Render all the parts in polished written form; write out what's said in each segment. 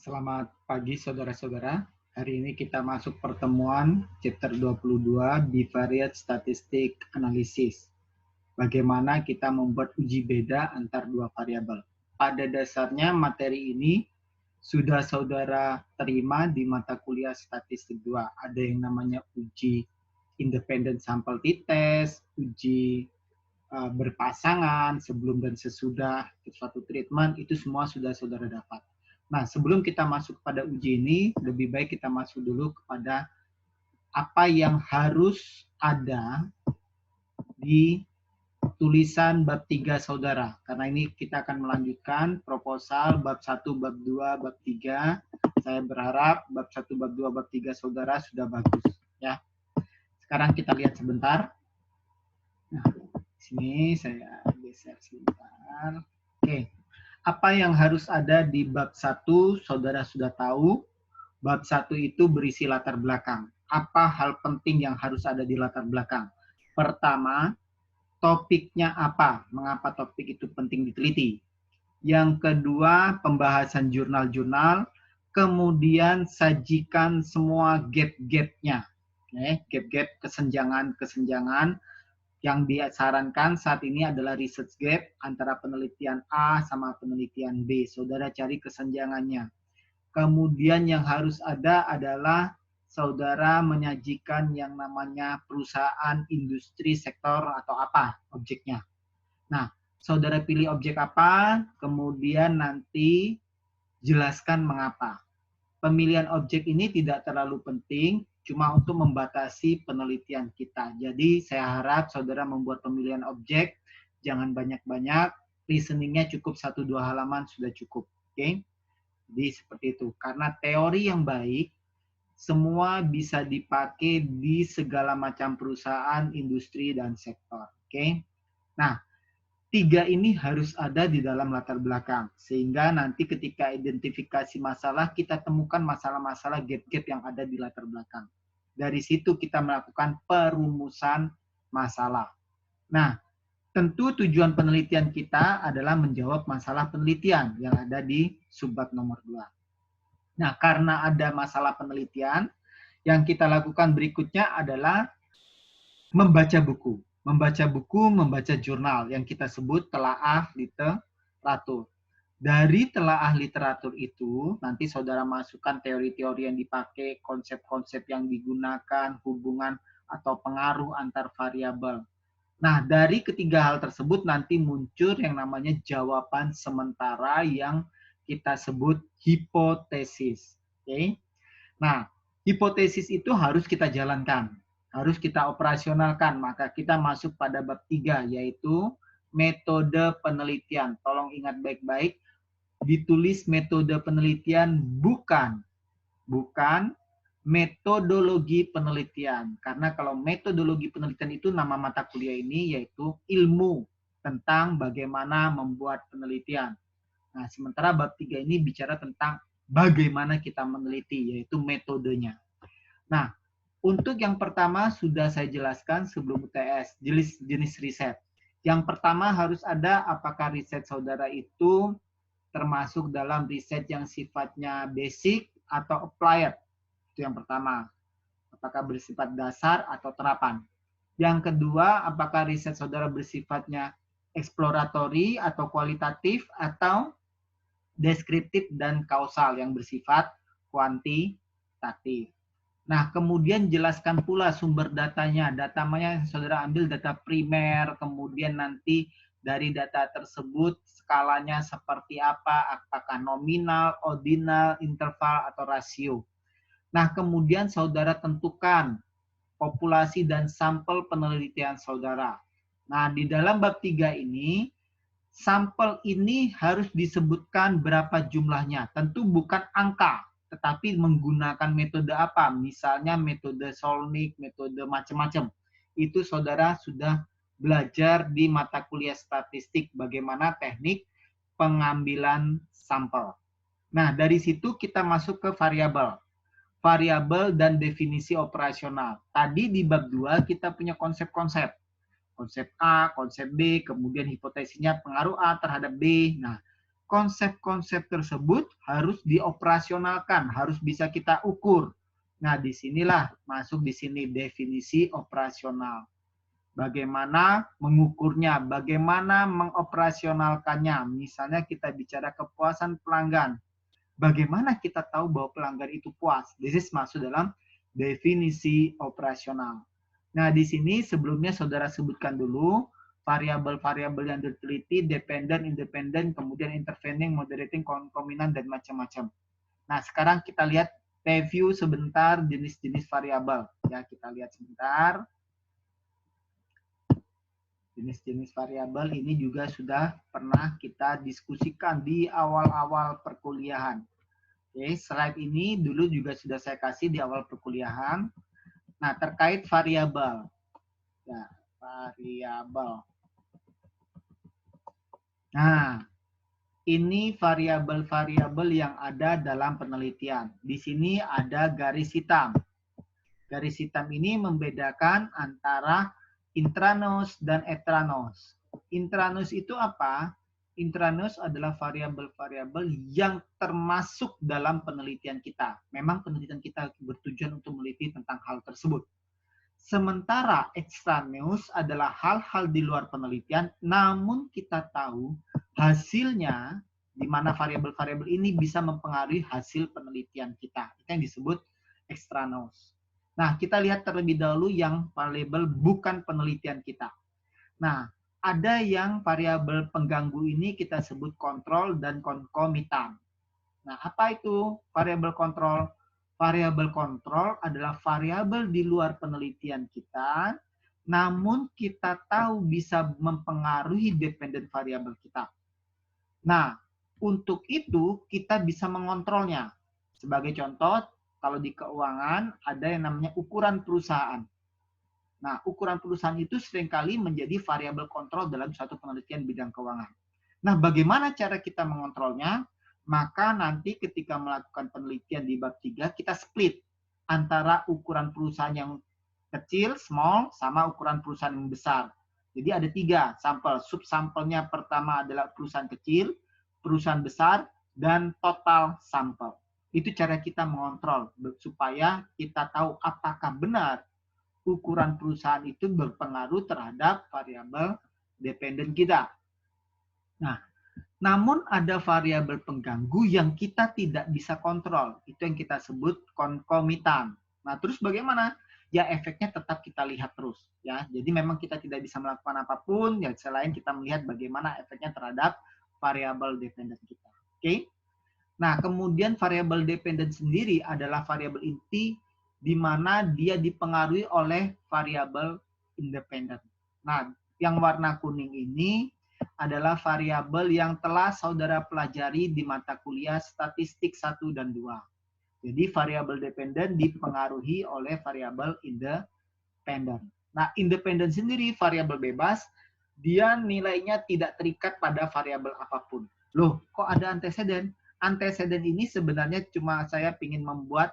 Selamat pagi saudara-saudara. Hari ini kita masuk pertemuan chapter 22 Bivariate Statistic Analysis. Bagaimana kita membuat uji beda antar dua variabel. Pada dasarnya materi ini sudah saudara terima di mata kuliah statistik 2. Ada yang namanya uji independent sample t-test, uji berpasangan, sebelum dan sesudah suatu treatment, itu semua sudah saudara dapat. Nah, sebelum kita masuk pada uji ini, lebih baik kita masuk dulu kepada apa yang harus ada di tulisan bab 3 saudara. Karena ini kita akan melanjutkan proposal bab 1, bab 2, bab 3. Saya berharap bab 1, bab 2, bab 3 saudara sudah bagus. Ya. Sekarang kita lihat sebentar. Nah, sini saya geser sebentar. Oke. Apa yang harus ada di bab 1, saudara sudah tahu. Bab 1 itu berisi latar belakang. Apa hal penting yang harus ada di latar belakang? Pertama, topiknya apa? Mengapa topik itu penting diteliti? Yang kedua, pembahasan jurnal-jurnal. Kemudian sajikan semua gap-gapnya. Gap-gap, kesenjangan-kesenjangan. Yang disarankan saat ini adalah research gap antara penelitian A sama penelitian B. Saudara cari kesenjangannya. Kemudian yang harus ada adalah saudara menyajikan yang namanya perusahaan, industri, sektor, atau apa objeknya. Nah, saudara pilih objek apa, kemudian nanti jelaskan mengapa. Pemilihan objek ini tidak terlalu penting, cuma untuk membatasi penelitian kita. Jadi saya harap saudara membuat pemilihan objek, jangan banyak-banyak, listeningnya cukup 1-2 halaman sudah cukup. Oke? Jadi seperti itu. Karena teori yang baik, semua bisa dipakai di segala macam perusahaan, industri, dan sektor. Oke? Nah, 3 ini harus ada di dalam latar belakang. Sehingga nanti ketika identifikasi masalah, kita temukan masalah-masalah gap-gap yang ada di latar belakang. Dari situ kita melakukan perumusan masalah. Nah, tentu tujuan penelitian kita adalah menjawab masalah penelitian yang ada di subbab nomor 2. Nah, karena ada masalah penelitian, yang kita lakukan berikutnya adalah membaca buku. Membaca jurnal yang kita sebut telaah literatur. Dari telaah literatur itu, nanti saudara masukkan teori-teori yang dipakai, konsep-konsep yang digunakan, hubungan atau pengaruh antar variabel. Nah, dari ketiga hal tersebut nanti muncul yang namanya jawaban sementara yang kita sebut hipotesis. Oke? Nah, hipotesis itu harus kita jalankan, harus kita operasionalkan. Maka kita masuk pada bab 3, yaitu metode penelitian. Tolong ingat baik-baik, ditulis metode penelitian bukan metodologi penelitian. Karena kalau metodologi penelitian itu nama mata kuliah ini yaitu ilmu tentang bagaimana membuat penelitian. Nah, sementara bab 3 ini bicara tentang bagaimana kita meneliti, yaitu metodenya. Nah, untuk yang pertama sudah saya jelaskan sebelum UTS, jenis riset. Yang pertama harus ada apakah riset saudara itu termasuk dalam riset yang sifatnya basic atau applied. Itu yang pertama. Apakah bersifat dasar atau terapan. Yang kedua, apakah riset saudara bersifatnya eksploratory atau kualitatif atau deskriptif dan kausal yang bersifat kuantitatif. Nah, kemudian jelaskan pula sumber datanya. Datanya saudara ambil data primer, kemudian nanti dari data tersebut skalanya seperti apa, apakah nominal, ordinal, interval, atau rasio. Nah, kemudian saudara tentukan populasi dan sampel penelitian saudara. Nah, di dalam bab 3 ini, sampel ini harus disebutkan berapa jumlahnya. Tentu bukan angka, tetapi menggunakan metode apa. Misalnya metode Solnik, metode macam-macam. Itu saudara sudah belajar di mata kuliah statistik bagaimana teknik pengambilan sampel. Nah, dari situ kita masuk ke variabel. Variabel dan definisi operasional. Tadi di bab 2 kita punya konsep-konsep. Konsep A, konsep B, kemudian hipotesisnya pengaruh A terhadap B. Nah, konsep-konsep tersebut harus dioperasionalkan, harus bisa kita ukur. Nah, disinilah masuk di sini definisi operasional. Bagaimana mengukurnya, bagaimana mengoperasionalkannya. Misalnya kita bicara kepuasan pelanggan. Bagaimana kita tahu bahwa pelanggan itu puas? This is masuk dalam definisi operasional. Nah, di sini sebelumnya saudara sebutkan dulu variabel-variabel yang diteliti, dependent, independent, kemudian intervening, moderating, concomitant, dan macam-macam. Nah, sekarang kita lihat review sebentar jenis-jenis variabel. Ya, kita lihat sebentar. Jenis-jenis variabel ini juga sudah pernah kita diskusikan di awal-awal perkuliahan. Oke, slide ini dulu juga sudah saya kasih di awal perkuliahan. Nah, terkait variabel. Ya, variabel. Nah, ini variabel-variabel yang ada dalam penelitian. Di sini ada garis hitam. Garis hitam ini membedakan antara intranos dan extranos. Intranos itu apa? Intranos adalah variabel-variabel yang termasuk dalam penelitian kita. Memang penelitian kita bertujuan untuk meneliti tentang hal tersebut. Sementara extraneous adalah hal-hal di luar penelitian, namun kita tahu hasilnya di mana variabel-variabel ini bisa mempengaruhi hasil penelitian kita. Itu yang disebut extraneous. Nah, kita lihat terlebih dahulu yang variabel bukan penelitian kita. Nah, ada yang variabel pengganggu ini kita sebut kontrol dan konkomitan. Nah, apa itu variabel kontrol? Variabel kontrol adalah variabel di luar penelitian kita, namun kita tahu bisa mempengaruhi dependent variabel kita. Nah, untuk itu kita bisa mengontrolnya. Sebagai contoh, kalau di keuangan ada yang namanya ukuran perusahaan. Nah, ukuran perusahaan itu seringkali menjadi variabel kontrol dalam suatu penelitian bidang keuangan. Nah, bagaimana cara kita mengontrolnya? Maka nanti ketika melakukan penelitian di bab 3, kita split antara ukuran perusahaan yang kecil, small, sama ukuran perusahaan yang besar. Jadi ada 3 sampel. Subsampelnya pertama adalah perusahaan kecil, perusahaan besar, dan total sampel. Itu cara kita mengontrol supaya kita tahu apakah benar ukuran perusahaan itu berpengaruh terhadap variabel dependen kita. Nah, namun ada variabel pengganggu yang kita tidak bisa kontrol. Itu yang kita sebut konkomitan. Nah, terus bagaimana? Ya, efeknya tetap kita lihat terus. Ya, jadi memang kita tidak bisa melakukan apapun ya selain kita melihat bagaimana efeknya terhadap variabel dependen kita. Oke? Nah, kemudian variabel dependen sendiri adalah variabel inti di mana dia dipengaruhi oleh variabel independen. Nah, yang warna kuning ini adalah variabel yang telah saudara pelajari di mata kuliah statistik 1 dan 2. Jadi variabel dependen dipengaruhi oleh variabel independen. Nah, independen sendiri variabel bebas, dia nilainya tidak terikat pada variabel apapun. Loh, kok ada anteseden? Anteseden ini sebenarnya cuma saya ingin membuat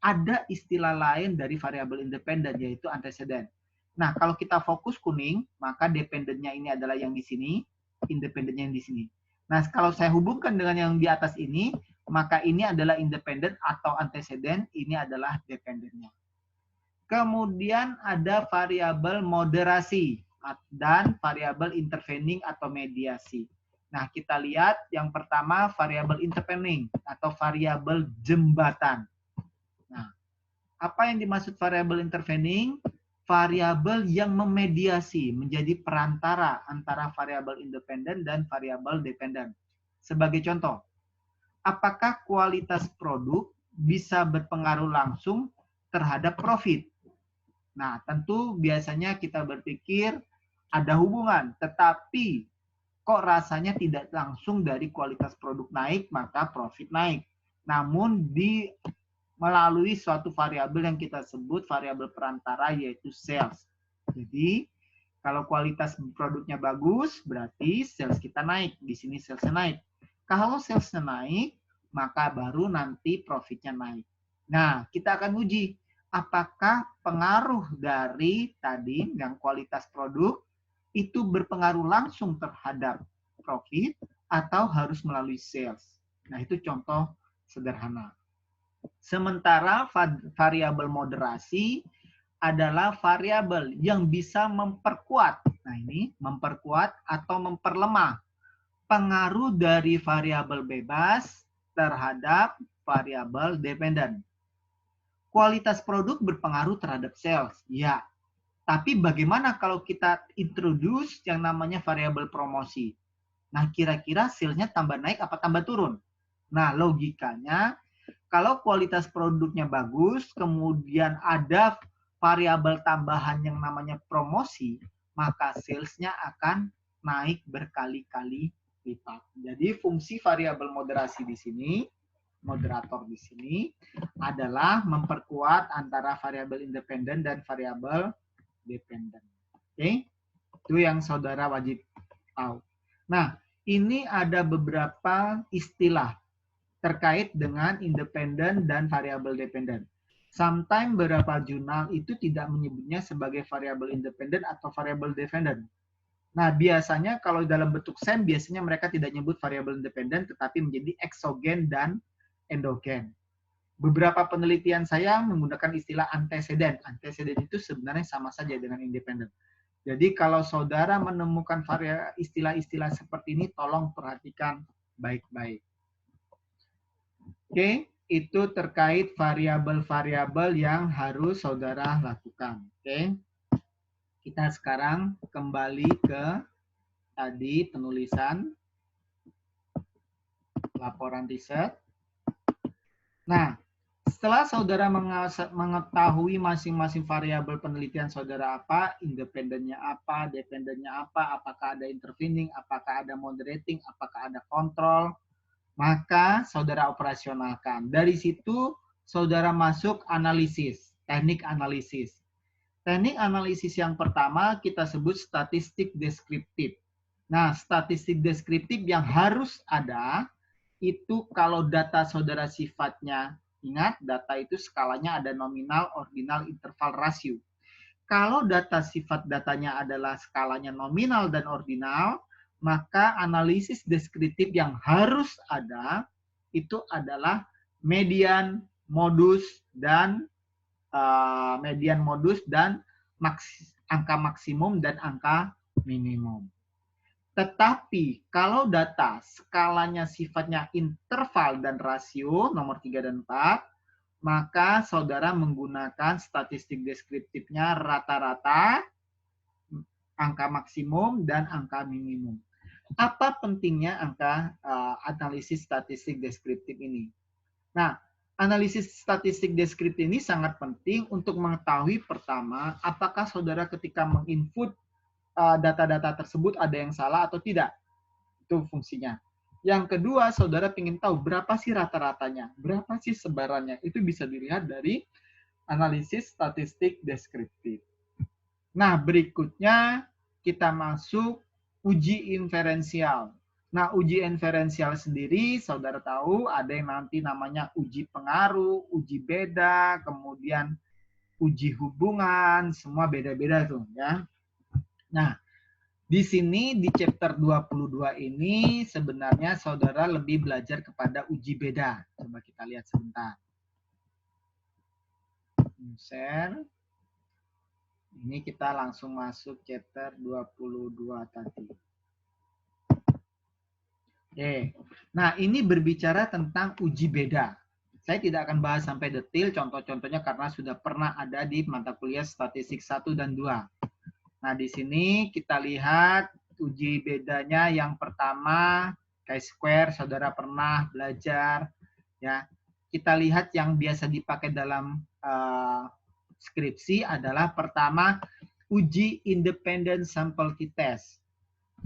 ada istilah lain dari variabel independen, yaitu anteseden. Nah, kalau kita fokus kuning, maka dependennya ini adalah yang di sini, independennya yang di sini. Nah, kalau saya hubungkan dengan yang di atas ini, maka ini adalah independen atau anteseden, ini adalah dependennya. Kemudian ada variabel moderasi dan variabel intervening atau mediasi. Nah, kita lihat yang pertama variabel intervening atau variabel jembatan. Nah, apa yang dimaksud variabel intervening? Variabel yang memediasi, menjadi perantara antara variabel independen dan variabel dependen. Sebagai contoh, apakah kualitas produk bisa berpengaruh langsung terhadap profit? Nah, tentu biasanya kita berpikir ada hubungan, tetapi kok rasanya tidak langsung dari kualitas produk naik, maka profit naik. Namun melalui suatu variabel yang kita sebut variabel perantara, yaitu sales. Jadi, kalau kualitas produknya bagus, berarti sales kita naik. Di sini salesnya naik. Kalau salesnya naik, maka baru nanti profitnya naik. Nah, kita akan uji apakah pengaruh dari tadi yang kualitas produk itu berpengaruh langsung terhadap profit atau harus melalui sales. Nah, itu contoh sederhana. Sementara variabel moderasi adalah variabel yang bisa memperkuat. Nah, ini memperkuat atau memperlemah pengaruh dari variabel bebas terhadap variabel dependen. Kualitas produk berpengaruh terhadap sales, ya. Tapi bagaimana kalau kita introduce yang namanya variabel promosi? Nah, kira-kira salesnya tambah naik apa tambah turun? Nah, logikanya kalau kualitas produknya bagus, kemudian ada variabel tambahan yang namanya promosi, maka salesnya akan naik berkali-kali lipat. Jadi fungsi variabel moderasi di sini, moderator di sini adalah memperkuat antara variabel independen dan variabel dependen. Oke, itu yang saudara wajib tahu. Nah, ini ada beberapa istilah terkait dengan independen dan variabel dependen. Sometimes beberapa jurnal itu tidak menyebutnya sebagai variabel independen atau variabel dependen. Nah, biasanya kalau dalam bentuk SEM, biasanya mereka tidak menyebut variabel independen, tetapi menjadi eksogen dan endogen. Beberapa penelitian saya menggunakan istilah anteseden. Anteseden itu sebenarnya sama saja dengan independen. Jadi kalau saudara menemukan istilah-istilah seperti ini, tolong perhatikan baik-baik. Oke, itu terkait variabel-variabel yang harus saudara lakukan. Oke, kita sekarang kembali ke tadi penulisan laporan riset. Nah, setelah saudara mengetahui masing-masing variabel penelitian saudara apa, independennya apa, dependennya apa, apakah ada intervening, apakah ada moderating, apakah ada kontrol, maka saudara operasionalkan. Dari situ saudara masuk analisis, teknik analisis. Teknik analisis yang pertama kita sebut statistik deskriptif. Nah, statistik deskriptif yang harus ada itu kalau data saudara sifatnya, ingat data itu skalanya ada nominal, ordinal, interval, rasio. Kalau data sifat datanya adalah skalanya nominal dan ordinal, maka analisis deskriptif yang harus ada itu adalah median, modus, dan angka maksimum dan angka minimum. Tetapi kalau data skalanya sifatnya interval dan rasio nomor 3 dan 4, maka saudara menggunakan statistik deskriptifnya rata-rata, angka maksimum, dan angka minimum. Apa pentingnya analisis statistik deskriptif ini? Nah, analisis statistik deskriptif ini sangat penting untuk mengetahui pertama, apakah saudara ketika menginput data-data tersebut ada yang salah atau tidak. Itu fungsinya. Yang kedua, saudara ingin tahu berapa sih rata-ratanya, berapa sih sebarannya. Itu bisa dilihat dari analisis statistik deskriptif. Nah, berikutnya kita masuk uji inferensial. Nah, uji inferensial sendiri, saudara tahu ada yang nanti namanya uji pengaruh, uji beda, kemudian uji hubungan, semua beda-beda tuh ya. Nah, di sini di chapter 22 ini sebenarnya saudara lebih belajar kepada uji beda. Coba kita lihat sebentar. Share. Ini kita langsung masuk chapter 22 tadi. Oke. Nah, ini berbicara tentang uji beda. Saya tidak akan bahas sampai detail contoh-contohnya karena sudah pernah ada di mata kuliah statistik 1 dan 2. Nah, di sini kita lihat uji bedanya yang pertama, chi-square, saudara pernah belajar. Ya, kita lihat yang biasa dipakai dalam skripsi adalah pertama, uji independent sample t-test.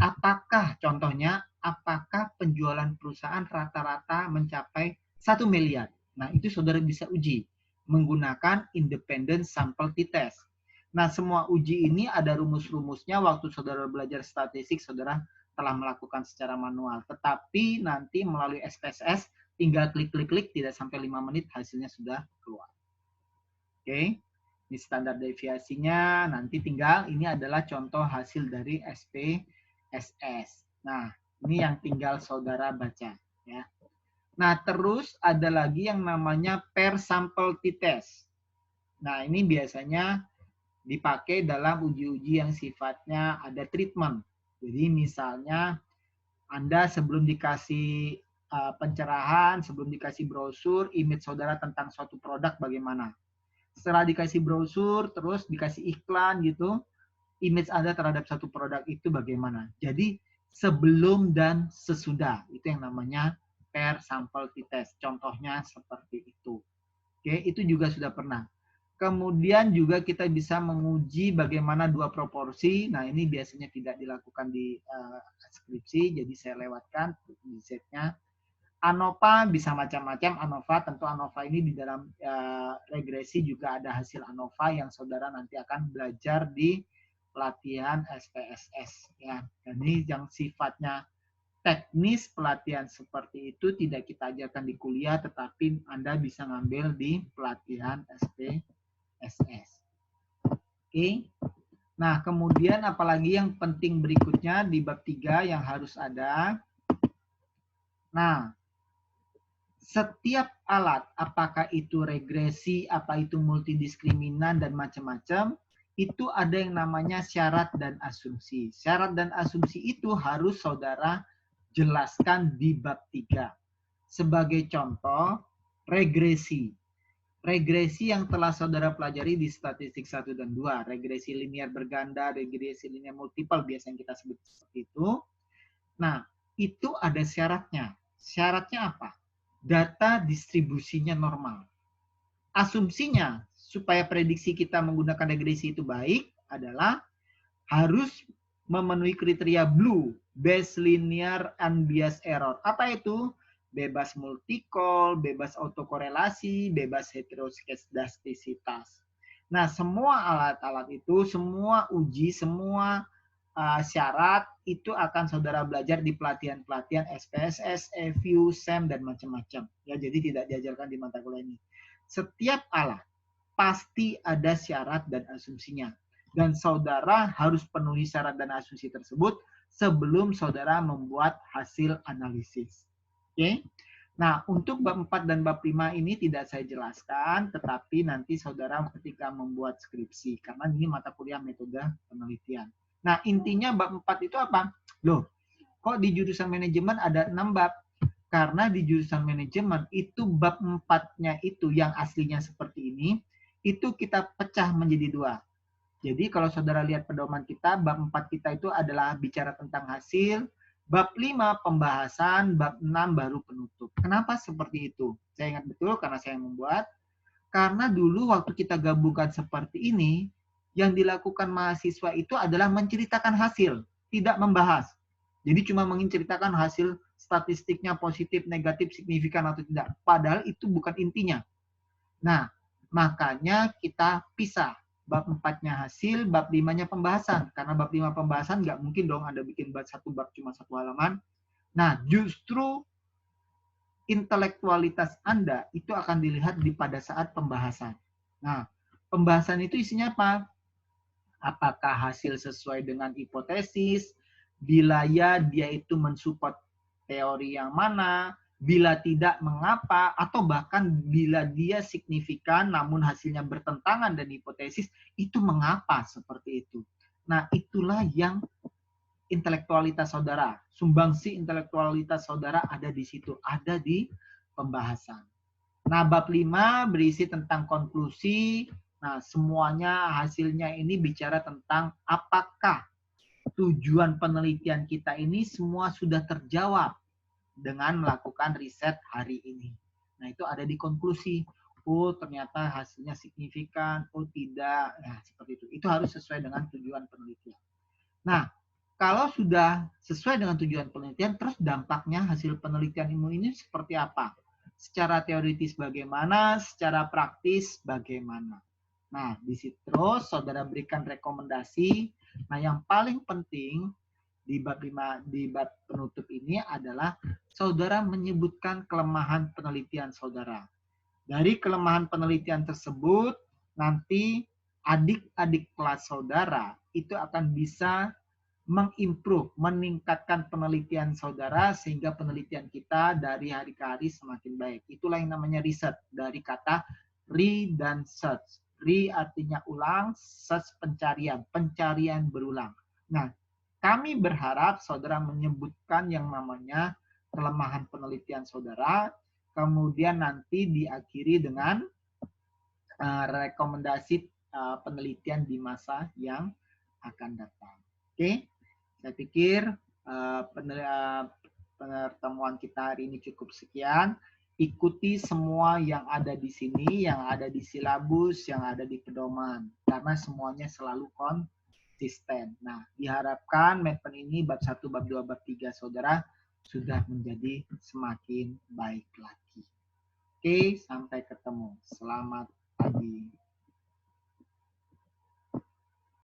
Apakah contohnya, apakah penjualan perusahaan rata-rata mencapai 1 miliar? Nah, itu saudara bisa uji menggunakan independent sample t-test. Nah, semua uji ini ada rumus-rumusnya. Waktu saudara belajar statistik, saudara telah melakukan secara manual. Tetapi nanti melalui SPSS, tinggal klik-klik-klik, tidak sampai 5 menit hasilnya sudah keluar. Oke, ini standar deviasinya. Nanti tinggal, ini adalah contoh hasil dari SPSS. Nah, Ini yang tinggal saudara baca. Ya. Nah, terus ada lagi yang namanya per sampel t-test. Nah, ini biasanya dipakai dalam uji-uji yang sifatnya ada treatment. Jadi misalnya Anda sebelum dikasih pencerahan, sebelum dikasih brosur, image saudara tentang suatu produk bagaimana. Setelah dikasih brosur, terus dikasih iklan gitu, image Anda terhadap satu produk itu bagaimana. Jadi sebelum dan sesudah, itu yang namanya per sampel t-test. Contohnya seperti itu. Oke, itu juga sudah pernah. Kemudian juga kita bisa menguji bagaimana dua proporsi. Nah, ini biasanya tidak dilakukan di skripsi, jadi saya lewatkan di setnya. ANOVA bisa macam-macam. ANOVA, tentu ANOVA ini di dalam regresi juga ada hasil ANOVA yang saudara nanti akan belajar di pelatihan SPSS. Ya. Dan ini yang sifatnya teknis pelatihan seperti itu tidak kita ajarkan di kuliah, tetapi Anda bisa ngambil di pelatihan SPSS. Oke. Nah, kemudian apalagi yang penting berikutnya di bab 3 yang harus ada. Nah, setiap alat, apakah itu regresi, apa itu multidiskriminan, dan macam-macam, itu ada yang namanya syarat dan asumsi. Syarat dan asumsi itu harus saudara jelaskan di bab 3. Sebagai contoh, regresi. Regresi yang telah saudara pelajari di statistik 1 dan 2. Regresi linear berganda, regresi linear multiple, biasanya kita sebut seperti itu. Nah, itu ada syaratnya. Syaratnya apa? Data distribusinya normal. Asumsinya, supaya prediksi kita menggunakan regresi itu baik, adalah harus memenuhi kriteria blue, base linear unbiased error. Apa itu? Bebas multicol, bebas autokorelasi, bebas heteroskedastisitas. Nah, semua alat-alat itu, semua uji, semua syarat itu akan saudara belajar di pelatihan-pelatihan SPSS, EView, SEM, dan macam-macam. Ya, jadi tidak diajarkan di mata kuliah ini. Setiap alat pasti ada syarat dan asumsinya. Dan saudara harus penuhi syarat dan asumsi tersebut sebelum saudara membuat hasil analisis. Oke? Nah, untuk bab 4 dan bab 5 ini tidak saya jelaskan, tetapi nanti saudara ketika membuat skripsi, karena ini mata kuliah metode penelitian. Nah, intinya bab 4 itu apa? Loh, kok di jurusan manajemen ada 6 bab? Karena di jurusan manajemen itu bab 4-nya itu yang aslinya seperti ini, itu kita pecah menjadi 2. Jadi kalau saudara lihat pedoman kita, bab 4 kita itu adalah bicara tentang hasil, bab 5 pembahasan, bab 6 baru penutup. Kenapa seperti itu? Saya ingat betul karena saya yang membuat. Karena dulu waktu kita gabungkan seperti ini, yang dilakukan mahasiswa itu adalah menceritakan hasil, tidak membahas. Jadi cuma menceritakan hasil statistiknya positif, negatif, signifikan atau tidak. Padahal itu bukan intinya. Nah, makanya kita pisah. Bab 4-nya hasil, bab 5-nya pembahasan. Karena bab 5 pembahasan nggak mungkin dong Anda bikin satu bab cuma 1 halaman. Nah, justru intelektualitas Anda itu akan dilihat pada saat pembahasan. Nah, pembahasan itu isinya apa? Apakah hasil sesuai dengan hipotesis, bila ya dia itu mensupport teori yang mana, bila tidak mengapa, atau bahkan bila dia signifikan namun hasilnya bertentangan dengan hipotesis, itu mengapa seperti itu. Nah, itulah yang intelektualitas saudara, sumbangsi intelektualitas saudara ada di situ, ada di pembahasan. Nah, bab 5 berisi tentang konklusi. Nah, semuanya hasilnya ini bicara tentang apakah tujuan penelitian kita ini semua sudah terjawab dengan melakukan riset hari ini. Nah, itu ada di konklusi. Oh, ternyata hasilnya signifikan. Oh, tidak. Nah, seperti itu. Itu harus sesuai dengan tujuan penelitian. Nah, kalau sudah sesuai dengan tujuan penelitian, terus dampaknya hasil penelitian ilmu ini seperti apa? Secara teoritis bagaimana, secara praktis bagaimana. Nah, di situ terus saudara berikan rekomendasi. Nah, yang paling penting di bab 5, di bab penutup ini adalah saudara menyebutkan kelemahan penelitian saudara. Dari kelemahan penelitian tersebut, nanti adik-adik kelas saudara itu akan bisa mengimprove, meningkatkan penelitian saudara sehingga penelitian kita dari hari ke hari semakin baik. Itulah yang namanya riset, dari kata re dan search. Re artinya ulang, search pencarian, pencarian berulang. Nah, kami berharap saudara menyebutkan yang namanya kelemahan penelitian saudara, kemudian nanti diakhiri dengan rekomendasi penelitian di masa yang akan datang. Oke, saya pikir pertemuan kita hari ini cukup sekian. Ikuti semua yang ada di sini, yang ada di silabus, yang ada di pedoman, karena semuanya selalu konsisten. Nah, diharapkan Medpen ini bab 1, bab 2, bab 3 saudara sudah menjadi semakin baik lagi. Oke, sampai ketemu. Selamat pagi.